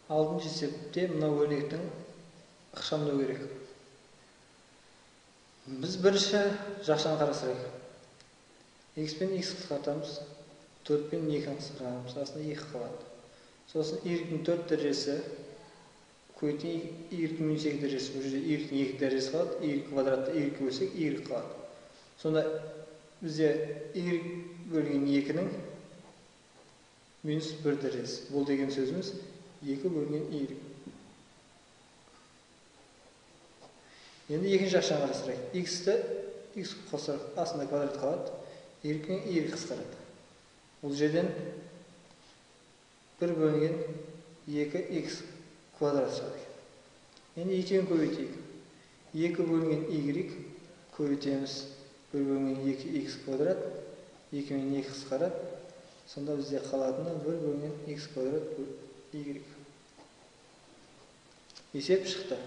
Алтыншы есепте мынау өрнектің ықшамдау керек. Біз бірінші жақшаны қарастырайық. X пен X қысқартамыз, 4 пен 2-ні қысқарамыз, астында 2 қалады. Сосын Y-дің 4 дәрежесі, көйтін Y-дің минус 2 дәрежесі, бұл жерде Y-дің 2 дәрежесі қалады, Y квадратты Y бөлсек Y қалады. Сонда бізде Y бөлген 2-нің минус 1 дәрежесі. Бұл деген сөзіміз 2 бөлген Y. Енді екінші жақшаны қарастырайық. X-ті X қосырық, астында квадрат қалады, Y-ні Y қысқарады. Бұл жерден 1 бөлген 2X квадрат шығады. Енді екеуін көбейтейік. 2 бөлген Y көбейтеміз. 1 бөлген 2X квадрат, 2 мен 2 қысқарады. Сонда бізде қалатыны 1 бөлген X квадрат Y. Есеп шықты.